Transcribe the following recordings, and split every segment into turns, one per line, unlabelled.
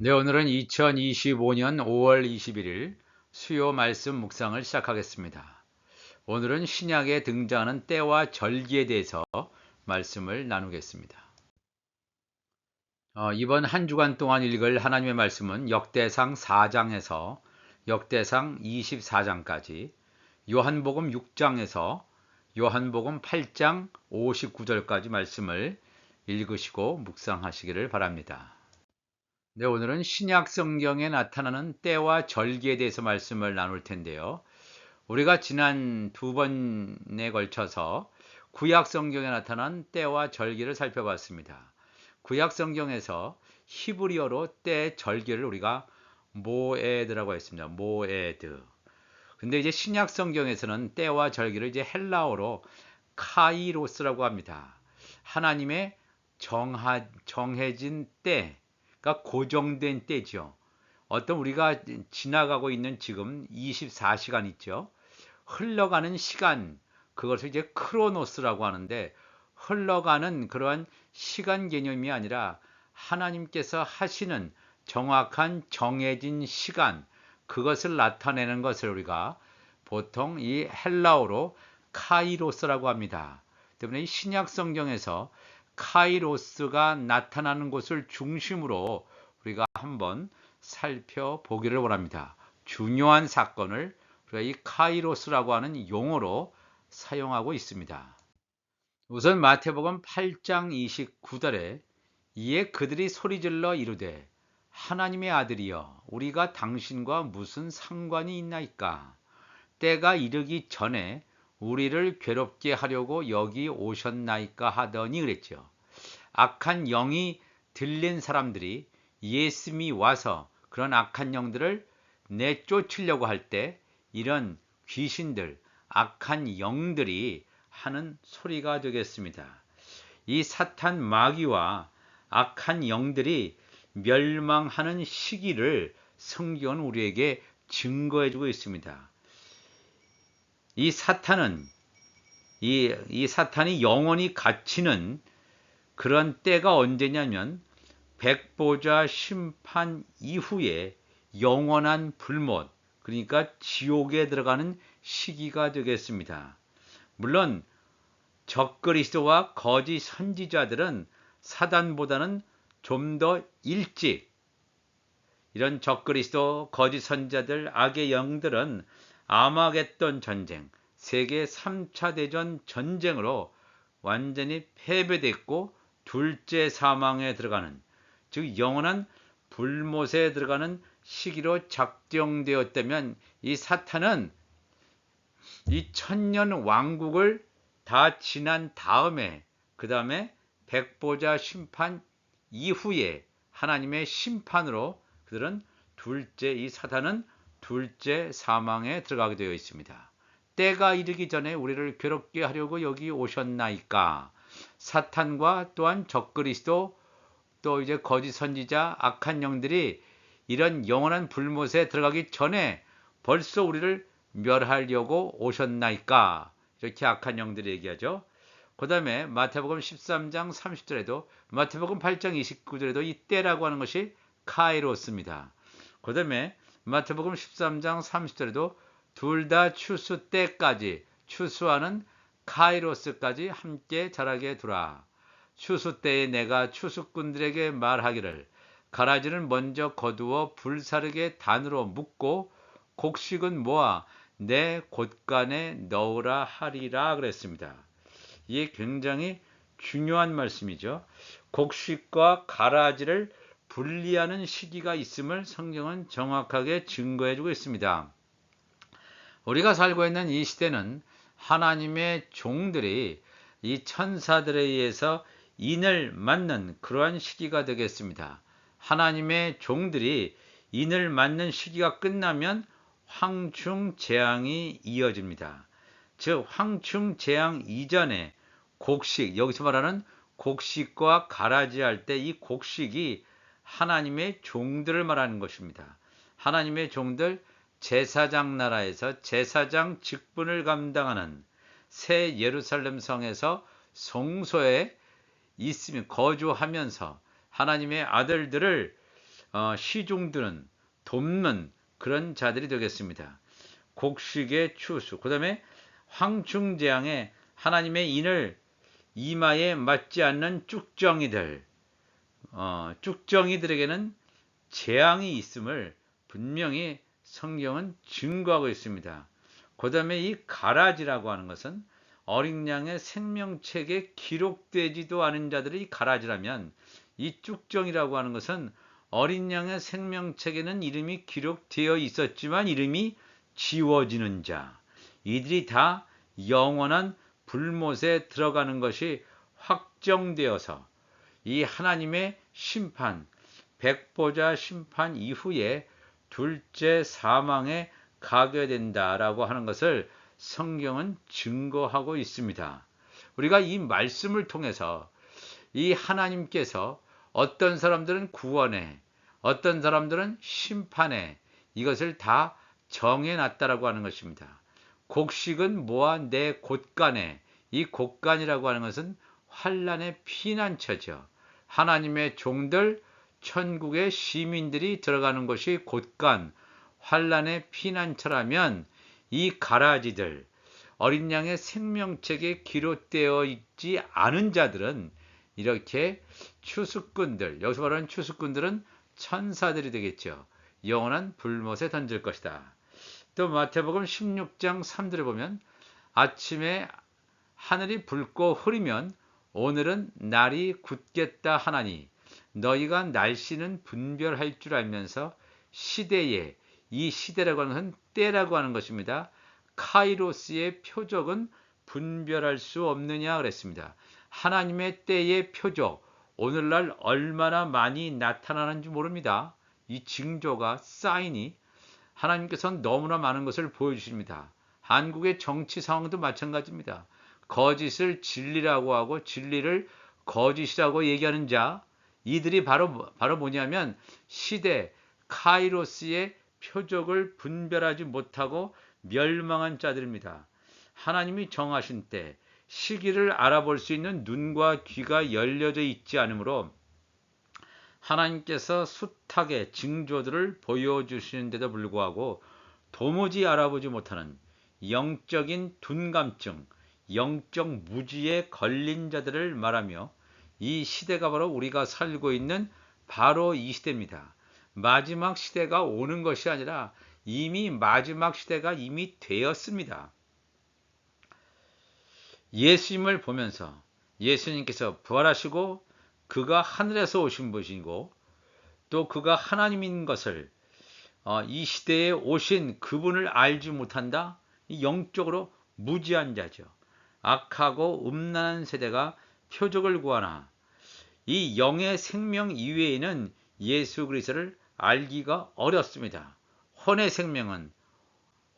네, 오늘은 2025년 5월 21일 수요 말씀 묵상을 시작하겠습니다. 오늘은 신약에 등장하는 때와 절기에 대해서 말씀을 나누겠습니다. 이번 한 주간 동안 읽을 하나님의 말씀은 역대상 4장에서 역대상 24장까지, 요한복음 6장에서 요한복음 8장 59절까지 말씀을 읽으시고 묵상하시기를 바랍니다. 네, 오늘은 신약 성경에 나타나는 때와 절기에 대해서 말씀을 나눌 텐데요. 우리가 지난 두 번에 걸쳐서 구약 성경에 나타난 때와 절기를 살펴봤습니다. 구약 성경에서 히브리어로 때, 절기를 우리가 모에드라고 했습니다. 모에드. 근데 이제 신약 성경에서는 때와 절기를 이제 헬라어로 카이로스라고 합니다. 하나님의 정해진 때, 그러니까 고정된 때죠. 어떤 우리가 지나가고 있는 지금 24시간 있죠. 흘러가는 시간, 그것을 이제 크로노스라고 하는데, 흘러가는 그러한 시간 개념이 아니라 하나님께서 하시는 정확한 정해진 시간, 그것을 나타내는 것을 우리가 보통 이 헬라어로 카이로스라고 합니다. 때문에 이 신약 성경에서 카이로스가 나타나는 곳을 중심으로 우리가 한번 살펴보기를 원합니다. 중요한 사건을 우리가 이 카이로스라고 하는 용어로 사용하고 있습니다. 우선 마태복음 8장 29절에 이에 그들이 소리질러 이르되 하나님의 아들이여 우리가 당신과 무슨 상관이 있나이까 때가 이르기 전에 우리를 괴롭게 하려고 여기 오셨나이까 하더니 그랬죠. 악한 영이 들린 사람들이 예수님이 와서 그런 악한 영들을 내쫓으려고 할 때 이런 귀신들, 악한 영들이 하는 소리가 되겠습니다. 이 사탄 마귀와 악한 영들이 멸망하는 시기를 성경은 우리에게 증거해주고 있습니다. 이 사탄은 이 사탄이 영원히 갇히는 그런 때가 언제냐면 백보자 심판 이후에 영원한 불못, 그러니까 지옥에 들어가는 시기가 되겠습니다. 물론 적그리스도와 거짓 선지자들은 사단보다는 좀 더 일찍, 이런 적그리스도 거짓 선지자들 악의 영들은 아마겟돈 전쟁, 세계 3차 대전 전쟁으로 완전히 패배됐고 둘째 사망에 들어가는, 즉 영원한 불못에 들어가는 시기로 작정되었다면 이 사탄은 이 천년 왕국을 다 지난 다음에, 그 다음에 백보자 심판 이후에 하나님의 심판으로 그들은 이 사탄은 둘째 사망에 들어가게 되어 있습니다. 때가 이르기 전에 우리를 괴롭게 하려고 여기 오셨나이까. 사탄과 또한 적그리스도, 또 이제 거짓 선지자, 악한 영들이 이런 영원한 불못에 들어가기 전에 벌써 우리를 멸하려고 오셨나이까. 이렇게 악한 영들이 얘기하죠. 그 다음에 마태복음 13장 30절에도, 마태복음 8장 29절에도 이 때라고 하는 것이 카이로스입니다. 그 다음에 마태복음 13장 30절에도 둘 다 추수 때까지, 추수하는 카이로스까지 함께 자라게 두라. 추수 때에 내가 추수꾼들에게 말하기를 가라지는 먼저 거두어 불사르게 단으로 묶고 곡식은 모아 내 곳간에 넣으라 하리라 그랬습니다. 이게 굉장히 중요한 말씀이죠. 곡식과 가라지를 분리하는 시기가 있음을 성경은 정확하게 증거해주고 있습니다. 우리가 살고 있는 이 시대는 하나님의 종들이 이 천사들에 의해서 인을 맞는 그러한 시기가 되겠습니다. 하나님의 종들이 인을 맞는 시기가 끝나면 황충 재앙이 이어집니다. 즉 황충 재앙 이전에 곡식, 여기서 말하는 곡식과 가라지 할 때 이 곡식이 하나님의 종들을 말하는 것입니다. 하나님의 종들, 제사장 나라에서 제사장 직분을 감당하는 새 예루살렘 성에서 성소에 있으며 거주하면서 하나님의 아들들을 시중드는 돕는 그런 자들이 되겠습니다. 곡식의 추수, 그 다음에 황충재앙에 하나님의 인을 이마에 맞지 않는 쭉정이들, 쭉정이들에게는 재앙이 있음을 분명히 성경은 증거하고 있습니다. 그 다음에 이 가라지라고 하는 것은 어린 양의 생명책에 기록되지도 않은 자들이 가라지라면, 이 쭉정이라고 하는 것은 어린 양의 생명책에는 이름이 기록되어 있었지만 이름이 지워지는 자, 이들이 다 영원한 불못에 들어가는 것이 확정되어서 이 하나님의 심판, 백보자 심판 이후에 둘째 사망에 가게 된다라고 하는 것을 성경은 증거하고 있습니다. 우리가 이 말씀을 통해서 이 하나님께서 어떤 사람들은 구원에, 어떤 사람들은 심판에, 이것을 다 정해놨다라고 하는 것입니다. 곡식은 모아 내 곳간에, 이 곳간이라고 하는 것은 환난의 피난처죠. 하나님의 종들, 천국의 시민들이 들어가는 곳이 곳간, 환난의 피난처라면, 이 가라지들, 어린 양의 생명책에 기록되어 있지 않은 자들은 이렇게 추수꾼들, 여기서 말하는 추수꾼들은 천사들이 되겠죠. 영원한 불못에 던질 것이다. 또 마태복음 16장 3절에 보면 아침에 하늘이 붉고 흐리면 오늘은 날이 굳겠다 하나니 너희가 날씨는 분별할 줄 알면서 시대에, 이 시대라고 하는 것은 때라고 하는 것입니다. 카이로스의 표적은 분별할 수 없느냐 그랬습니다. 하나님의 때의 표적, 오늘날 얼마나 많이 나타나는지 모릅니다. 이 징조가, 사인이 하나님께서는 너무나 많은 것을 보여주십니다. 한국의 정치 상황도 마찬가지입니다. 거짓을 진리라고 하고 진리를 거짓이라고 얘기하는 자, 이들이 바로 뭐냐면 시대, 카이로스의 표적을 분별하지 못하고 멸망한 자들입니다. 하나님이 정하신 때 시기를 알아볼 수 있는 눈과 귀가 열려져 있지 않으므로 하나님께서 숱하게 징조들을 보여주시는데도 불구하고 도무지 알아보지 못하는 영적인 둔감증, 영적 무지에 걸린 자들을 말하며, 이 시대가 바로 우리가 살고 있는 바로 이 시대입니다. 마지막 시대가 오는 것이 아니라 이미 마지막 시대가 이미 되었습니다. 예수님을 보면서 예수님께서 부활하시고 그가 하늘에서 오신 분이고 또 그가 하나님인 것을 이 시대에 오신 그분을 알지 못한다? 영적으로 무지한 자죠. 악하고 음란한 세대가 표적을 구하나 이 영의 생명 이외에는 예수 그리스도를 알기가 어렵습니다. 혼의 생명은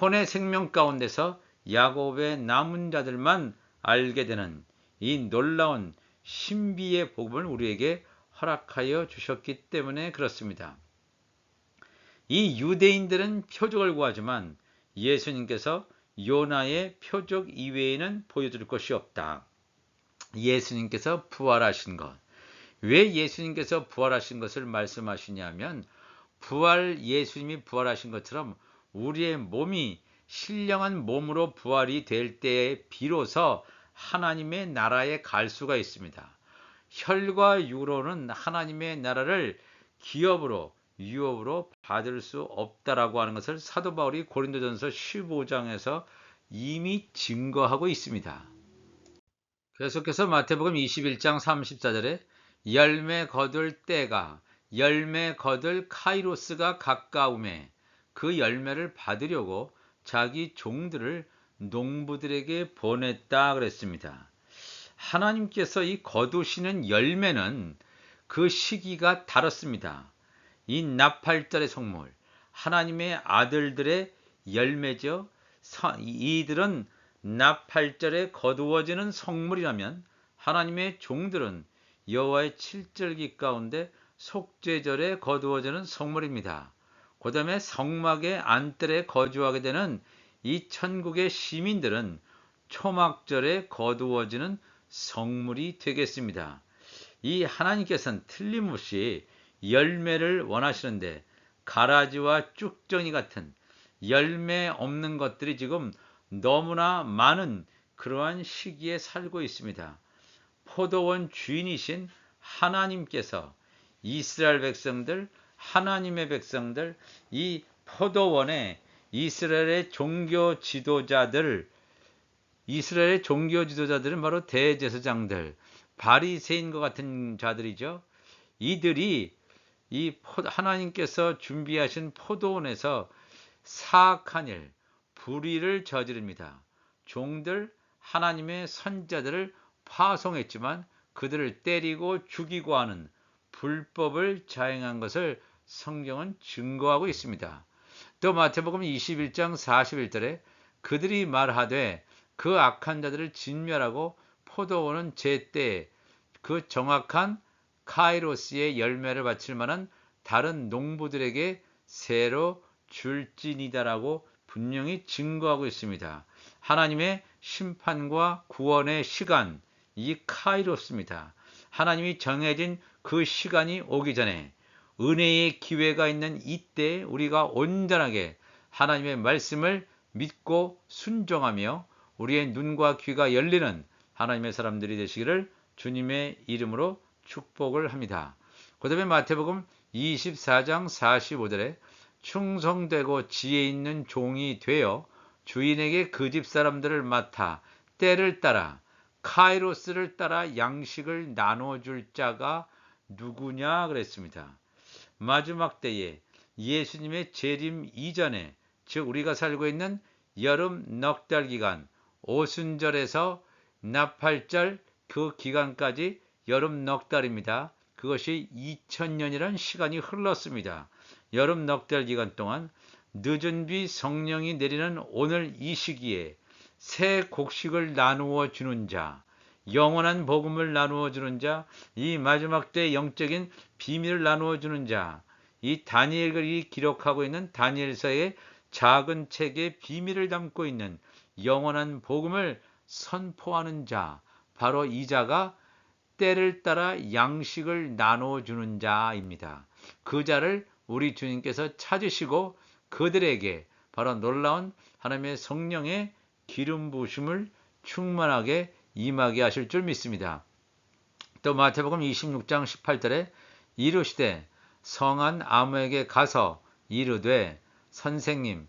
혼의 생명 가운데서 야곱의 남은 자들만 알게 되는 이 놀라운 신비의 복음을 우리에게 허락하여 주셨기 때문에 그렇습니다. 이 유대인들은 표적을 구하지만 예수님께서 요나의 표적 이외에는 보여줄 것이 없다. 예수님께서 부활하신 것. 왜 예수님께서 부활하신 것을 말씀하시냐면, 예수님이 부활하신 것처럼 우리의 몸이 신령한 몸으로 부활이 될 때에 비로소 하나님의 나라에 갈 수가 있습니다. 혈과 육으로는 하나님의 나라를 기업으로, 유업으로 받을 수 없다라고 하는 것을 사도 바울이 고린도전서 15장에서 이미 증거하고 있습니다. 계속해서 마태복음 21장 34절에 열매 거둘 때가, 열매 거둘 카이로스가 가까움에 그 열매를 받으려고 자기 종들을 농부들에게 보냈다 그랬습니다. 하나님께서 이 거두시는 열매는 그 시기가 다릅니다. 이 나팔절의 성물, 하나님의 아들들의 열매죠. 이들은 나팔절에 거두어지는 성물이라면 하나님의 종들은 여호와의 칠절기 가운데 속죄절에 거두어지는 성물입니다. 그 다음에 성막의 안뜰에 거주하게 되는 이 천국의 시민들은 초막절에 거두어지는 성물이 되겠습니다. 이 하나님께서는 틀림없이 열매를 원하시는데 가라지와 쭉정이 같은 열매 없는 것들이 지금 너무나 많은 그러한 시기에 살고 있습니다. 포도원 주인이신 하나님께서 이스라엘 백성들, 하나님의 백성들, 이 포도원에 이스라엘의 종교 지도자들은 바로 대제사장들, 바리새인과 같은 자들이죠. 이들이 하나님께서 준비하신 포도원에서 사악한 일, 불의를 저지릅니다. 종들, 하나님의 선자들을 파송했지만 그들을 때리고 죽이고 하는 불법을 자행한 것을 성경은 증거하고 있습니다. 또 마태복음 21장 41절에 그들이 말하되 그 악한 자들을 진멸하고 포도원은 제때에 그 정확한 카이로스의 열매를 바칠 만한 다른 농부들에게 새로 줄지니다라고 분명히 증거하고 있습니다. 하나님의 심판과 구원의 시간, 이 카이로스입니다. 하나님이 정해진 그 시간이 오기 전에 은혜의 기회가 있는 이때 우리가 온전하게 하나님의 말씀을 믿고 순종하며 우리의 눈과 귀가 열리는 하나님의 사람들이 되시기를 주님의 이름으로 축복을 합니다. 그 다음에 마태복음 24장 45절에 충성되고 지혜 있는 종이 되어 주인에게 그 집 사람들을 맡아 때를 따라 카이로스를 따라 양식을 나눠줄 자가 누구냐 그랬습니다. 마지막 때에 예수님의 재림 이전에, 즉 우리가 살고 있는 여름 넉 달 기간, 오순절에서 나팔절 그 기간까지 여름 넉 달입니다. 그것이 2000년이란 시간이 흘렀습니다. 여름 넉 달 기간 동안 늦은 비 성령이 내리는 오늘 이 시기에 새 곡식을 나누어 주는 자, 영원한 복음을 나누어 주는 자, 이 마지막 때 영적인 비밀을 나누어 주는 자, 이 다니엘이 기록하고 있는 다니엘서의 작은 책에 비밀을 담고 있는 영원한 복음을 선포하는 자, 바로 이 자가 때를 따라 양식을 나누어 주는 자입니다. 그 자를 우리 주님께서 찾으시고 그들에게 바로 놀라운 하나님의 성령의 기름 부으심을 충만하게 임하게 하실 줄 믿습니다. 또 마태복음 26장 18절에 이르시되 성한 아무에게 가서 이르되 선생님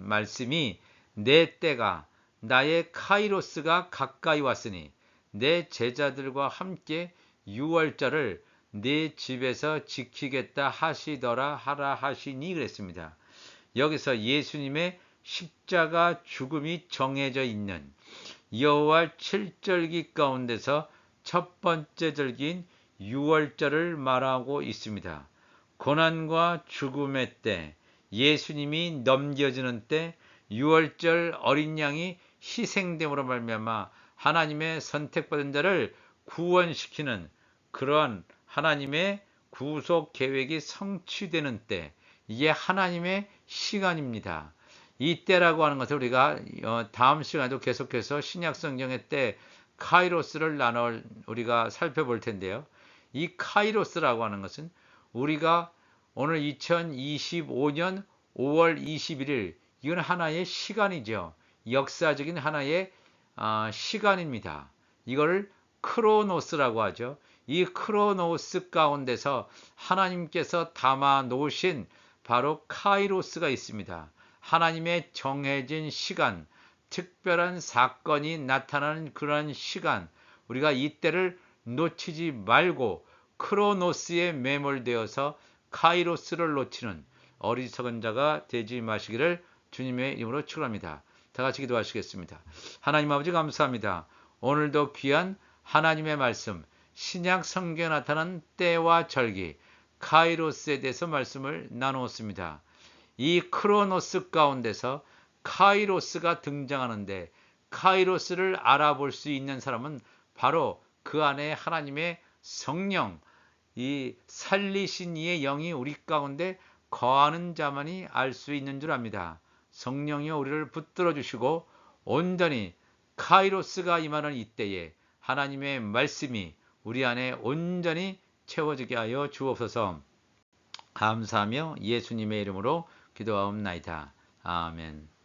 말씀이 내 때가 나의 카이로스가 가까이 왔으니 내 제자들과 함께 유월절을 네 집에서 지키겠다 하라 하시니 그랬습니다. 여기서 예수님의 십자가 죽음이 정해져 있는 여호와 7절기 가운데서 첫 번째 절기인 유월절을 말하고 있습니다. 고난과 죽음의 때, 예수님이 넘겨지는 때, 유월절 어린 양이 희생됨으로 말미암아 하나님의 선택받은 자를 구원시키는 그러한 하나님의 구속 계획이 성취되는 때, 이게 하나님의 시간입니다. 이 때라고 하는 것을 우리가 다음 시간에도 계속해서 신약 성경의 때 카이로스를 우리가 살펴볼 텐데요. 이 카이로스라고 하는 것은 우리가 오늘 2025년 5월 21일 이건 하나의 시간이죠. 역사적인 하나의 시간입니다. 이걸 크로노스라고 하죠. 이 크로노스 가운데서 하나님께서 담아 놓으신 바로 카이로스가 있습니다. 하나님의 정해진 시간, 특별한 사건이 나타나는 그런 시간, 우리가 이때를 놓치지 말고 크로노스에 매몰되어서 카이로스를 놓치는 어리석은 자가 되지 마시기를 주님의 이름으로 축원합니다. 다 같이 기도하시겠습니다. 하나님 아버지 감사합니다. 오늘도 귀한 하나님의 말씀, 신약 성경에 나타난 때와 절기, 카이로스에 대해서 말씀을 나누었습니다. 이 크로노스 가운데서 카이로스가 등장하는데 카이로스를 알아볼 수 있는 사람은 바로 그 안에 하나님의 성령, 이 살리신 이의 영이 우리 가운데 거하는 자만이 알 수 있는 줄 압니다. 성령이여 우리를 붙들어 주시고 온전히 카이로스가 임하는 이때에 하나님의 말씀이 우리 안에 온전히 채워지게 하여 주옵소서. 감사하며 예수님의 이름으로 기도하옵나이다. 아멘.